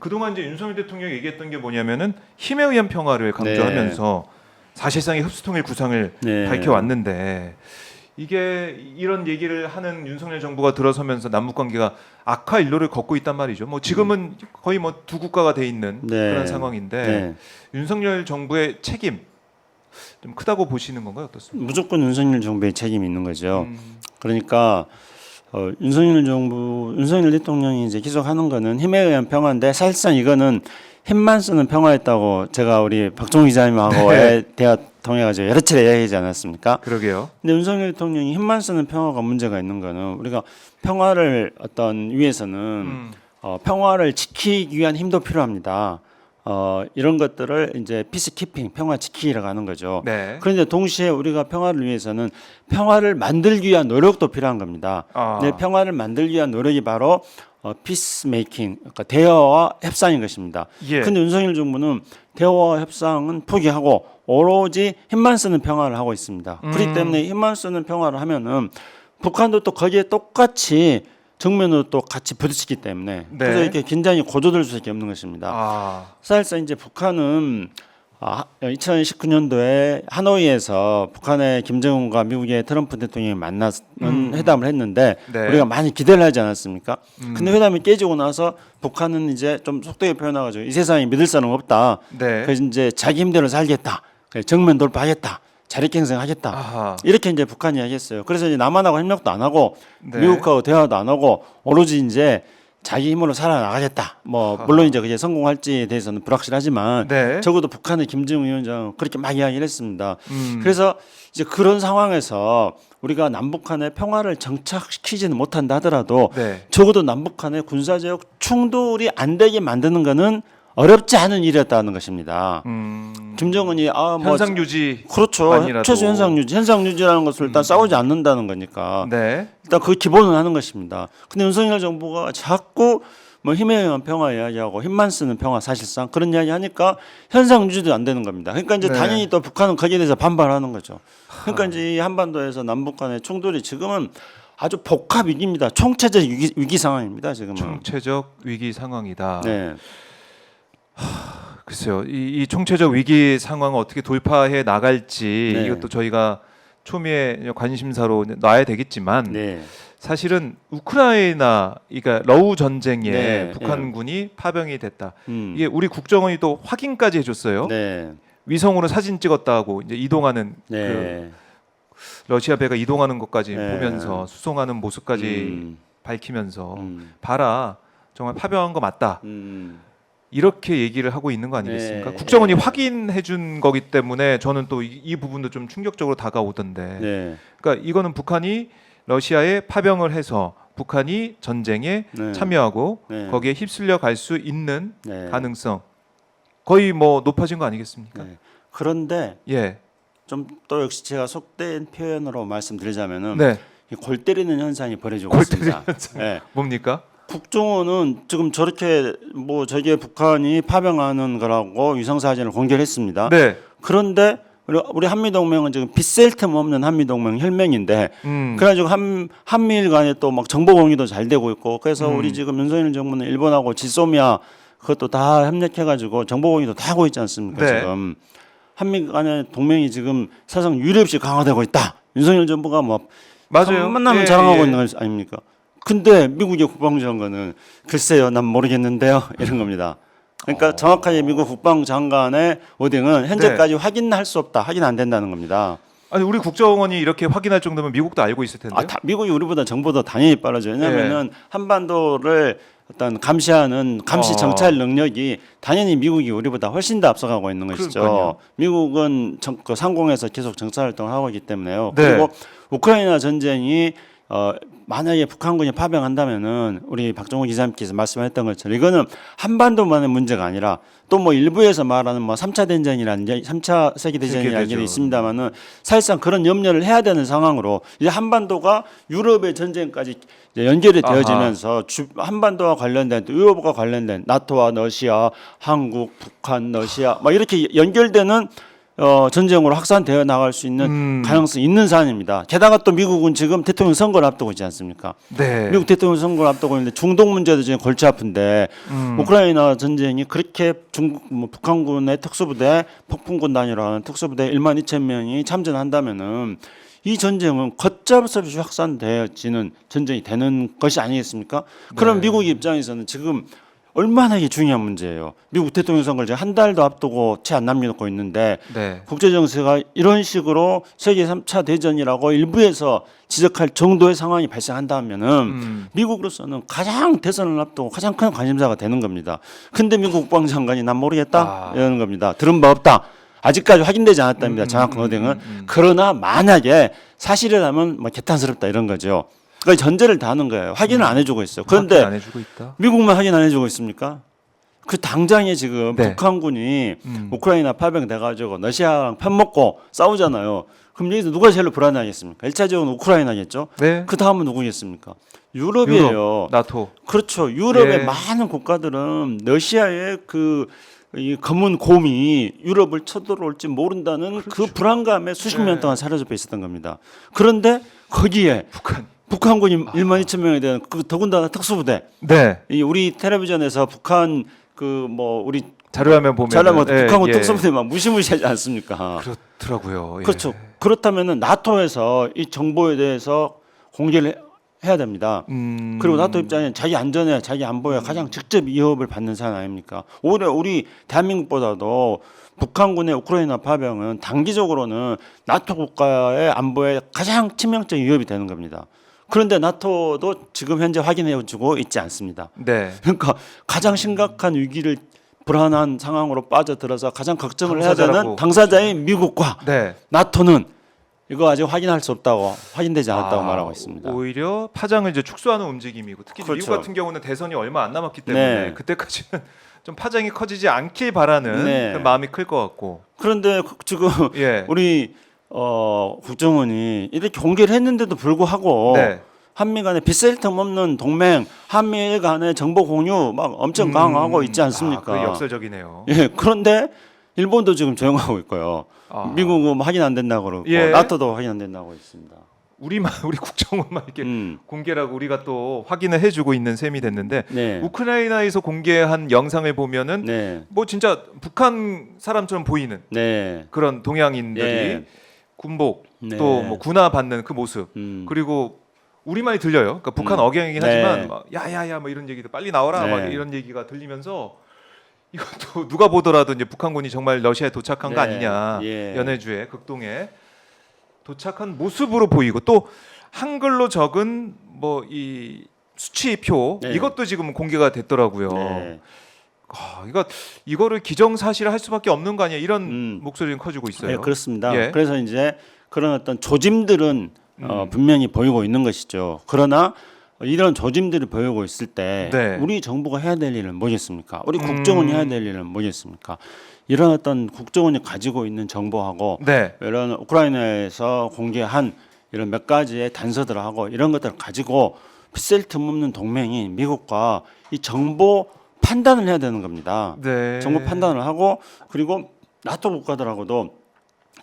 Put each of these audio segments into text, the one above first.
그동안 이제 윤석열 대통령이 얘기했던 게 뭐냐면은 힘에 의한 평화를 강조하면서 사실상의 흡수통일 구상을 밝혀왔는데 이게 이런 얘기를 하는 윤석열 정부가 들어서면서 남북 관계가 악화 일로를 걷고 있단 말이죠. 뭐 지금은 거의 뭐 두 국가가 돼 있는 그런 상황인데 윤석열 정부의 책임 좀 크다고 보시는 건가요? 어떻습니까? 무조건 윤석열 정부의 책임이 있는 거죠. 그러니까 윤석열 대통령이 이제 계속 하는 거는 힘에 의한 평화인데 사실상 이거는 힘만 쓰는 평화였다고 제가 우리 박종훈 기자님하고 대화 통해가지고 여러 차례 이야기하지 않았습니까? 그러게요. 근데 윤석열 대통령이 힘만 쓰는 평화가 문제가 있는 거는 우리가 평화를 어떤 위해서는 평화를 지키기 위한 힘도 필요합니다. 이런 것들을 이제 피스키핑, 평화 지키기라고 하는 거죠. 네. 그런데 동시에 우리가 평화를 위해서는 평화를 만들기 위한 노력도 필요한 겁니다. 근데 평화를 만들기 위한 노력이 바로 피스메이킹, 그러니까 대화와 협상인 것입니다. 그런데 윤석열 정부는 대화와 협상은 포기하고 오로지 힘만 쓰는 평화를 하고 있습니다. 그렇기 때문에 힘만 쓰는 평화를 하면은 북한도 또 거기에 똑같이 정면으로 또 같이 부딪히기 때문에 그래서 이렇게 긴장이 고조될 수밖에 없는 것입니다. 사실상 이제 북한은 2019년도에 하노이에서 북한의 김정은과 미국의 트럼프 대통령이 만나는 회담을 했는데 우리가 많이 기대를 하지 않았습니까? 근데 회담이 깨지고 나서 북한은 이제 좀 속되게 표현해가지고 이 세상에 믿을 사람 없다. 그래서 이제 자기 힘대로 살겠다. 정면 돌파하겠다. 자력갱생하겠다. 이렇게 이제 북한이 이야기했어요. 그래서 이제 남한하고 협력도 안 하고 미국하고 대화도 안 하고 오로지 이제 자기 힘으로 살아나가겠다. 뭐 물론 이제 그게 성공할지에 대해서는 불확실하지만 적어도 북한의 김정은 위원장은 그렇게 막 이야기를 했습니다. 그래서 이제 그런 상황에서 우리가 남북한의 평화를 정착시키지는 못한다 하더라도 적어도 남북한의 군사적 충돌이 안 되게 만드는 거는 어렵지 않은 일이었다는 것입니다. 김정은이 뭐 현상 유지 그렇죠. 최소 현상 유지라는 것을 일단 싸우지 않는다는 거니까 일단 그 기본은 하는 것입니다. 근데 윤석열 정부가 자꾸 뭐 힘에 의한 평화 이야기하고 힘만 쓰는 평화 사실상 그런 이야기 하니까 현상 유지도 안 되는 겁니다. 그러니까 이제 당연히 또 북한은 거기에 대해서 반발하는 거죠. 그러니까 이제 이 한반도에서 남북 간의 충돌이 지금은 아주 복합 위기입니다. 총체적 위기 상황입니다. 지금은. 총체적 위기 상황이다. 글쎄요, 이 총체적 위기 상황을 어떻게 돌파해 나갈지 이것도 저희가 초미의 관심사로 놔야 되겠지만 사실은 우크라이나, 그러니까 러우 전쟁에 북한군이 파병이 됐다. 이게 우리 국정원이 또 확인까지 해줬어요. 위성으로 사진 찍었다고 이제 이동하는 그 러시아 배가 이동하는 것까지 보면서 수송하는 모습까지 밝히면서 봐라, 정말 파병한 거 맞다. 이렇게 얘기를 하고 있는 거 아니겠습니까? 국정원이 확인해 준 거기 때문에 저는 또 이 부분도 좀 충격적으로 다가오던데. 그러니까 이거는 북한이 러시아에 파병을 해서 북한이 전쟁에 참여하고 거기에 휩쓸려 갈 수 있는 가능성 거의 뭐 높아진 거 아니겠습니까? 그런데 좀 또 역시 제가 속된 표현으로 말씀드리자면은 골 때리는 현상이 벌어지고 있습니다. 뭡니까? 국정원은 지금 저렇게 뭐 저게 북한이 파병하는 거라고 위성 사진을 공개를 했습니다. 그런데 우리 한미 동맹은 지금 빗셀 틈 없는 한미 동맹 혈맹인데 그래가지고 한미일 간에 또 막 정보 공유도 잘 되고 있고 그래서 우리 지금 윤석열 정부는 일본하고 지소미아 그것도 다 협력해가지고 정보 공유도 다 하고 있지 않습니까? 지금 한미 간의 동맹이 지금 사상 유례 없이 강화되고 있다. 윤석열 정부가 뭐 만나면 자랑하고 있는 거 아닙니까? 근데 미국의 국방장관은 글쎄요, 난 모르겠는데요, 이런 겁니다. 그러니까 정확하게 미국 국방장관의 워딩은 현재까지 확인할 수 없다, 확인 안 된다는 겁니다. 아니 우리 국정원이 이렇게 확인할 정도면 미국도 알고 있을 텐데요. 미국이 우리보다 정보도 당연히 빠르죠. 왜냐하면은 한반도를 어떤 감시하는 감시 정찰 능력이 당연히 미국이 우리보다 훨씬 더 앞서가고 있는 것이죠. 미국은 그 상공에서 계속 정찰 활동을 하고 있기 때문에요. 그리고 우크라이나 전쟁이 만약에 북한군이 파병한다면은 우리 박종훈 기자님께서 말씀하셨던 것처럼 이거는 한반도만의 문제가 아니라 또 뭐 일부에서 말하는 뭐 3차 대전이라는 3차 세계 대전이라는 얘기도 있습니다만은 사실상 그런 염려를 해야 되는 상황으로 이제 한반도가 유럽의 전쟁까지 이제 연결이 되어지면서 한반도와 관련된 유럽과 관련된 나토와 러시아, 한국, 북한, 러시아 막 이렇게 연결되는 전쟁으로 확산되어 나갈 수 있는 가능성이 있는 사안입니다. 게다가 또 미국은 지금 대통령 선거를 앞두고 있지 않습니까? 네. 미국 대통령 선거를 앞두고 있는데 중동 문제도 지금 골치 아픈데 우크라이나 전쟁이 그렇게 북한군의 특수부대 폭풍군 단위라는 특수부대 1만 2천 명이 참전한다면은 이 전쟁은 걷잡을 수 없이 확산되어지는 전쟁이 되는 것이 아니겠습니까? 그럼 네. 미국 입장에서는 지금 얼마나 이게 중요한 문제예요. 미국 대통령 선거를 지금 한 달도 앞두고 채 안 남겨놓고 있는데 네. 국제 정세가 이런 식으로 세계 3차 대전이라고 일부에서 지적할 정도의 상황이 발생한다면은 미국으로서는 가장 대선을 앞두고 가장 큰 관심사가 되는 겁니다. 근데 미국 국방장관이 난 모르겠다 이러는 겁니다. 들은 바 없다. 아직까지 확인되지 않았답니다. 정확한 어딩은. 그러나 만약에 사실이라면 뭐 개탄스럽다 이런 거죠. 그러니까 전제를 다 하는 거예요. 확인을 안 해주고 있어요. 그런데 안 해주고 있다. 미국만 확인 안 해주고 있습니까? 그 당장에 지금 네. 북한군이 우크라이나 파병돼가지고 러시아랑 편먹고 싸우잖아요. 그럼 여기서 누가 제일 불안하겠습니까? 1차적으로 우크라이나겠죠. 네. 그 다음은 누구겠습니까? 유럽이에요. 유럽, 나토. 그렇죠. 유럽의 예. 많은 국가들은 러시아의 이 검은 곰이 유럽을 쳐들어올지 모른다는 그 불안감에 수십 년 동안 사로잡혀 있었던 겁니다. 그런데 거기에 북한군이 1만 2천 명에 대한 그 더군다나 특수부대. 네. 이 우리 텔레비전에서 북한 우리 자료화면 보면 북한군 특수부대 막 무시무시하지 않습니까? 그렇더라고요. 예. 그렇죠. 그렇다면은 나토에서 이 정보에 대해서 공개를 해야 됩니다. 그리고 나토 입장에는 자기 안전에 자기 안보에 가장 직접 위협을 받는 사안 아닙니까? 오히려 우리 대한민국보다도 북한군의 우크라이나 파병은 단기적으로는 나토 국가의 안보에 가장 치명적 위협이 되는 겁니다. 그런데 나토도 지금 현재 확인해주고 있지 않습니다. 네. 그러니까 가장 심각한 위기를 불안한 상황으로 빠져들어서 가장 걱정을 해야 되는 당사자인 미국과 네. 나토는 이거 아직 확인할 수 없다고 확인되지 않았다고 말하고 있습니다. 오히려 파장을 이제 축소하는 움직임이고 특히 그렇죠. 미국 같은 경우는 대선이 얼마 안 남았기 때문에 네. 그때까지는 좀 파장이 커지지 않길 바라는 네. 그런 마음이 클 것 같고. 그런데 지금 예. 우리 국정원이 이렇게 공개를 했는데도 불구하고 네. 한미 간에 빗셀 틈 없는 동맹, 한미일 간의 정보 공유 막 엄청 강화하고 있지 않습니까? 그게 역설적이네요. 예, 그런데 일본도 지금 조용하고 있고요. 미국은 확인 안 된다고 그러고 예. 나토도 확인 안 된다고 있습니다. 우리 국정원만 이렇게 공개라고 우리가 또 확인을 해주고 있는 셈이 됐는데 네. 우크라이나에서 공개한 영상을 보면은 네. 뭐 진짜 북한 사람처럼 보이는 네. 그런 동양인들이 예. 군복 네. 또 뭐 군화 받는 그 모습 그리고 우리말이 들려요. 그러니까 북한 억양이긴 네. 하지만 막 야야야 뭐 이런 얘기도 빨리 나와라 네. 막 이런 얘기가 들리면서 이것도 누가 보더라도 이제 북한군이 정말 러시아에 도착한 거 네. 아니냐 예. 연해주에 극동에 도착한 모습으로 보이고 또 한글로 적은 뭐 이 수치표 네. 이것도 지금 공개가 됐더라고요. 네. 이거를 기정사실할 수밖에 없는 거 아니야 이런 목소리는 커지고 있어요. 네, 그렇습니다. 예. 그래서 이제 그런 어떤 조짐들은 분명히 보이고 있는 것이죠. 그러나 이런 조짐들이 보이고 있을 때 네. 우리 정부가 해야 될 일은 뭐겠습니까? 우리 국정원이 해야 될 일은 뭐겠습니까? 이런 어떤 국정원이 가지고 있는 정보하고 네. 이런 우크라이나에서 공개한 이런 몇 가지의 단서들하고 이런 것들을 가지고 빗셀 틈 없는 동맹이 미국과 이 정보 판단을 해야 되는 겁니다. 네. 정보 판단을 하고 그리고 나토 국가들하고도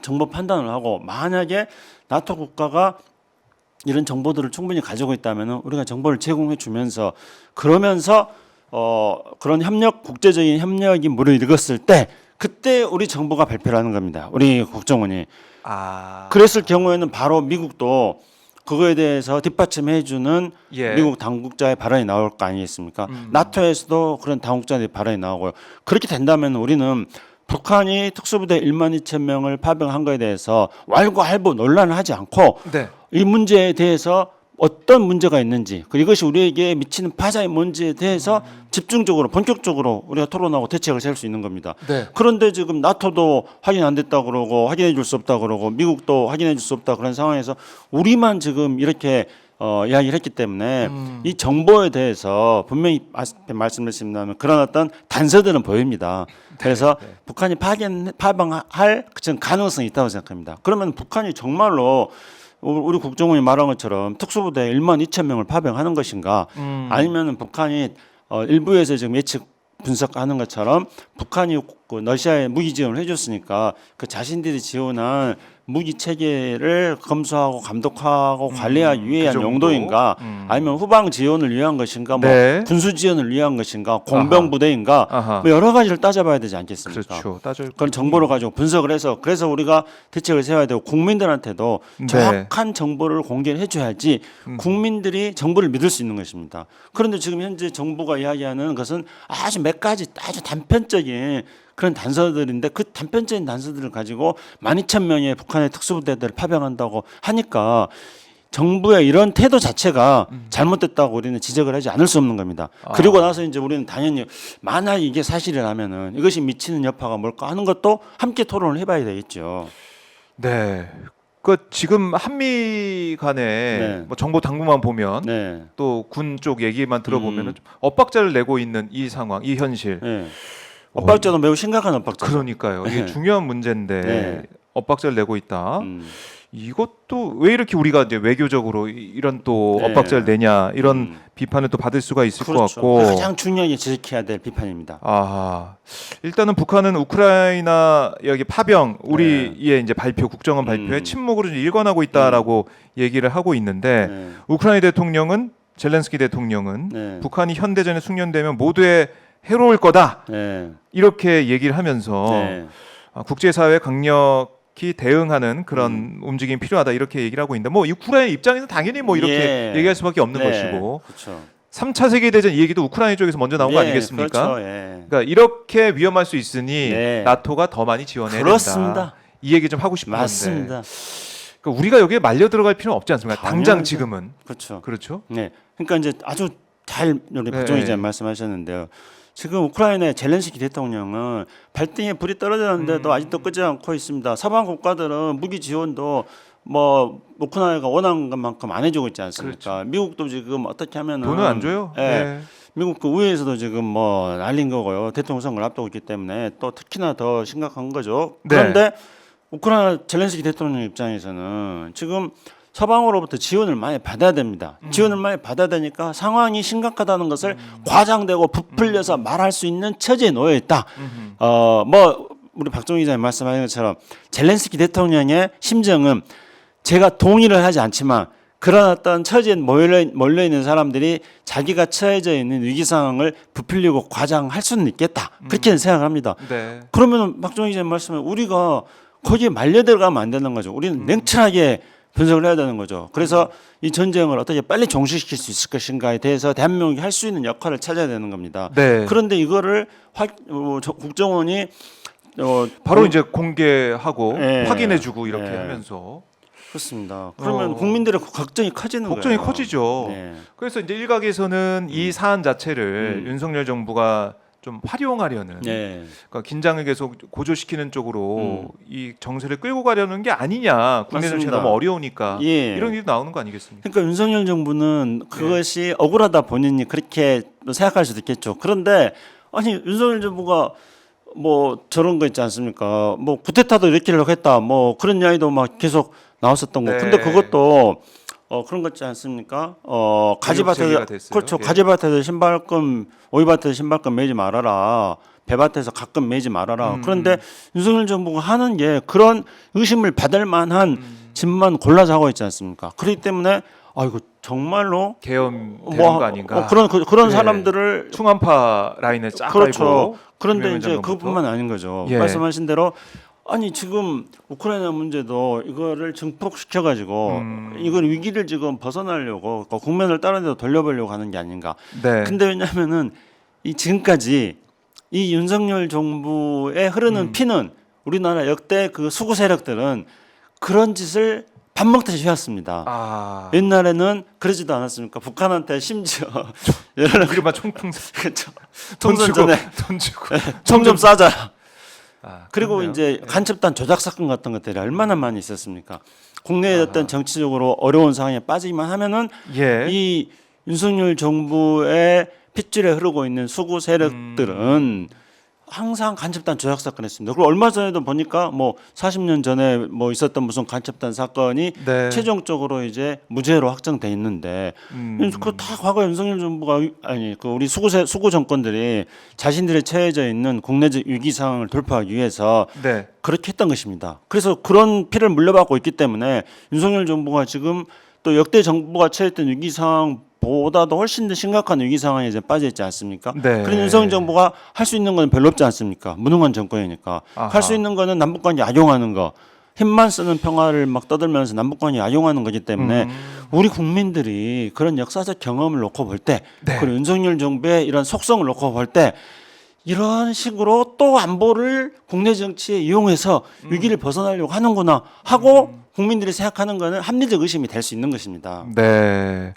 정보 판단을 하고 만약에 나토 국가가 이런 정보들을 충분히 가지고 있다면 우리가 정보를 제공해 주면서 그러면서 그런 국제적인 협력이 무르익었을 때 그때 우리 정부가 발표를 하는 겁니다. 우리 국정원이. 그랬을 경우에는 바로 미국도 그거에 대해서 뒷받침해 주는 예. 미국 당국자의 발언이 나올 거 아니겠습니까? 나토에서도 그런 당국자의 발언이 나오고요. 그렇게 된다면 우리는 북한이 특수부대 1만 2천 명을 파병한 거에 대해서 왈가왈부 논란을 하지 않고 네. 이 문제에 대해서 어떤 문제가 있는지 그리고 이것이 우리에게 미치는 파장의 문제에 대해서 집중적으로 본격적으로 우리가 토론하고 대책을 세울 수 있는 겁니다. 네. 그런데 지금 나토도 확인 안 됐다 그러고 확인해 줄 수 없다 그러고 미국도 확인해 줄 수 없다 그런 상황에서 우리만 지금 이렇게 이야기를 했기 때문에 이 정보에 대해서 분명히 말씀드렸습니다만 그런 어떤 단서들은 보입니다. 그래서 네. 북한이 파병할 가능성이 있다고 생각합니다. 그러면 북한이 정말로 우리 국정원이 말한 것처럼 특수부대 1만 2천 명을 파병하는 것인가 아니면 북한이 일부에서 지금 예측 분석하는 것처럼 북한이 그 러시아에 무기 지원을 해줬으니까 그 자신들이 지원한 무기 체계를 검수하고 감독하고 관리하기 위한 그 정도? 용도인가, 아니면 후방 지원을 위한 것인가, 뭐 네. 군수 지원을 위한 것인가, 공병 부대인가, 아하. 뭐 여러 가지를 따져봐야 되지 않겠습니까? 그렇죠. 따질 그런 정보를 가지고 분석을 해서 그래서 우리가 대책을 세워야 되고 국민들한테도 네. 정확한 정보를 공개를 해줘야지 국민들이 정보를 믿을 수 있는 것입니다. 그런데 지금 현재 정부가 이야기하는 것은 아주 몇 가지 아주 단편적인 그런 단서들인데 그 단편적인 단서들을 가지고 12,000명의 북한의 특수부대들을 파병한다고 하니까 정부의 이런 태도 자체가 잘못됐다고 우리는 지적을 하지 않을 수 없는 겁니다. 그리고 나서 이제 우리는 당연히 만약 이게 사실이라면은 이것이 미치는 여파가 뭘까 하는 것도 함께 토론을 해봐야 되겠죠. 네. 그 지금 한미 간에 네. 뭐 정보 당국만 보면 네. 또 군 쪽 얘기만 들어보면은 엇박자를 내고 있는 이 상황, 이 현실. 네. 엇박자도 매우 심각한 엇박자. 그러니까요. 이게 네. 중요한 문제인데 네. 엇박자를 내고 있다. 이것도 왜 이렇게 우리가 이제 외교적으로 이런 또 네. 엇박자를 내냐 이런 비판을 또 받을 수가 있을 것 그렇죠. 같고. 가장 중요하게 지적해야 될 비판입니다. 아, 일단은 북한은 우크라이나 여기 파병 우리의 이제 발표 국정원 발표에 침묵으로 이제 일관하고 있다라고 얘기를 하고 있는데 네. 우크라이나 대통령은 젤렌스키 대통령은 네. 북한이 현대전에 숙련되면 모두에 해로울 거다 네. 이렇게 얘기를 하면서 네. 국제사회 강력히 대응하는 그런 움직임이 필요하다 이렇게 얘기를 하고 있는데 뭐 우크라이나 입장에서 당연히 뭐 이렇게 예. 얘기할 수밖에 없는 네. 것이고 그렇죠. 3차 세계대전 이 얘기도 우크라이나 쪽에서 먼저 나온 거 예, 아니겠습니까? 그렇죠. 예. 그러니까 이렇게 위험할 수 있으니 네. 나토가 더 많이 지원해야 그렇습니다. 된다. 이 얘기 좀 하고 싶은데 맞습니다. 그러니까 우리가 여기에 말려 들어갈 필요는 없지 않습니까? 당장 당연하죠. 지금은. 그렇죠. 그렇죠? 네. 그러니까 이제 아주 잘 우리 박종희 네. 기자님 말씀하셨는데요. 지금 우크라이나의 젤렌스키 대통령은 발등에 불이 떨어졌는데도 아직도 끄지 않고 있습니다. 서방 국가들은 무기 지원도 뭐 우크라이나가 원하는 것만큼 안 해주고 있지 않습니까? 미국도 지금 어떻게 하면은 돈을 안 줘요. 예. 네. 미국 그 의회에서도 지금 뭐 날린 거고요. 대통령 선거를 앞두고 있기 때문에 또 특히나 더 심각한 거죠. 네. 그런데 우크라이나 젤렌스키 대통령 입장에서는 지금 서방으로부터 지원을 많이 받아야 됩니다. 지원을 많이 받아야 되니까 상황이 심각하다는 것을 과장되고 부풀려서 말할 수 있는 처지에 놓여 있다. 뭐 우리 박종희 기자님 말씀하신 것처럼 젤렌스키 대통령의 심정은 제가 동의를 하지 않지만 그런 어떤 처지에 몰려 있는 사람들이 자기가 처해져 있는 위기 상황을 부풀리고 과장할 수는 있겠다. 그렇게 생각합니다. 네. 그러면 박종희 기자님 말씀에 우리가 거기에 말려 들어가면 안 되는 거죠. 우리는 냉철하게 분석을 해야 되는 거죠. 그래서 이 전쟁을 어떻게 빨리 종식시킬 수 있을 것인가에 대해서 대한민국이 할 수 있는 역할을 찾아야 되는 겁니다. 네. 그런데 이거를 국정원이 바로 이제 공개하고 예. 확인해주고 이렇게 예. 하면서 그렇습니다. 그러면 국민들의 걱정이 커지는 걱정이 거예요. 커지죠. 네. 그래서 이제 일각에서는 이 사안 자체를 윤석열 정부가 좀 활용하려는 네. 그러니까 긴장을 계속 고조시키는 쪽으로 이 정세를 끌고 가려는 게 아니냐. 국내 정치가 맞습니다. 너무 어려우니까 예. 이런 일도 나오는 거 아니겠습니까? 그러니까 윤석열 정부는 그것이 억울하다 본인이 그렇게 생각할 수도 있겠죠. 그런데 아니 윤석열 정부가 뭐 저런 거 있지 않습니까? 뭐 구테타도 일으키려고 했다. 뭐 그런 이야기도 막 계속 나왔었던 거. 네. 근데 그것도 그런 거 있지 않습니까? 가지밭에 제기가 됐어요. 그렇죠. 예. 가지밭에서 신발끈, 오이밭에서 신발끈 매지 말아라. 배밭에서 가끔 매지 말아라. 그런데 윤석열 정부가 하는 게 그런 의심을 받을 만한 짓만 골라서 하고 있지 않습니까? 그렇기 때문에 이거 정말로 계엄되는 뭐 거 아닌가? 그런 예. 사람들을 충암파 라인에 쫙 그렇죠. 깔고 그런데 김영현 이제 장관부터. 그것뿐만 아닌 거죠. 예. 말씀하신 대로 아니 지금 우크라이나 문제도 이거를 증폭시켜 가지고 이걸 위기를 지금 벗어나려고 국면을 다른 데로 돌려보려고 하는 게 아닌가. 네. 근데 왜냐하면은 이 지금까지 이 윤석열 정부에 흐르는 피는 우리나라 역대 그 수구 세력들은 그런 짓을 밥 먹듯이 해왔습니다. 옛날에는 그러지도 않았습니까? 북한한테 심지어 우리만 총풍 그렇죠. 돈 총선 주고 전에 돈 주고 총 좀 싸자. 그리고 그렇네요. 이제 간첩단 조작 사건 같은 것들이 얼마나 많이 있었습니까? 국내의 어떤 정치적으로 어려운 상황에 빠지기만 하면은 예. 이 윤석열 정부의 핏줄에 흐르고 있는 수구 세력들은 항상 간첩단 조작 사건 했습니다. 그리고 얼마 전에도 보니까 뭐 40년 전에 뭐 있었던 무슨 간첩단 사건이 네. 최종적으로 이제 무죄로 확정돼 있는데 그 다 과거 윤석열 정부가 아니 그 우리 수구 정권들이 자신들이 처해져 있는 국내적 위기 상황을 돌파하기 위해서 네. 그렇게 했던 것입니다. 그래서 그런 피를 물려받고 있기 때문에 윤석열 정부가 지금 또 역대 정부가 처했던 위기 상황 보다도 훨씬 더 심각한 위기 상황에 이제 빠져 있지 않습니까? 네. 그런 윤석열 정부가 할 수 있는 건 별로 없지 않습니까? 무능한 정권이니까. 할 수 있는 거는 남북관계 악용하는 거. 힘만 쓰는 평화를 막 떠들면서 남북관계 악용하는 거기 때문에 우리 국민들이 그런 역사적 경험을 놓고 볼 때, 네. 그리고 윤석열 정부의 이런 속성을 놓고 볼 때 이런 식으로 또 안보를 국내 정치에 이용해서 위기를 벗어나려고 하는구나 하고 국민들이 생각하는 거는 합리적 의심이 될 수 있는 것입니다. 네.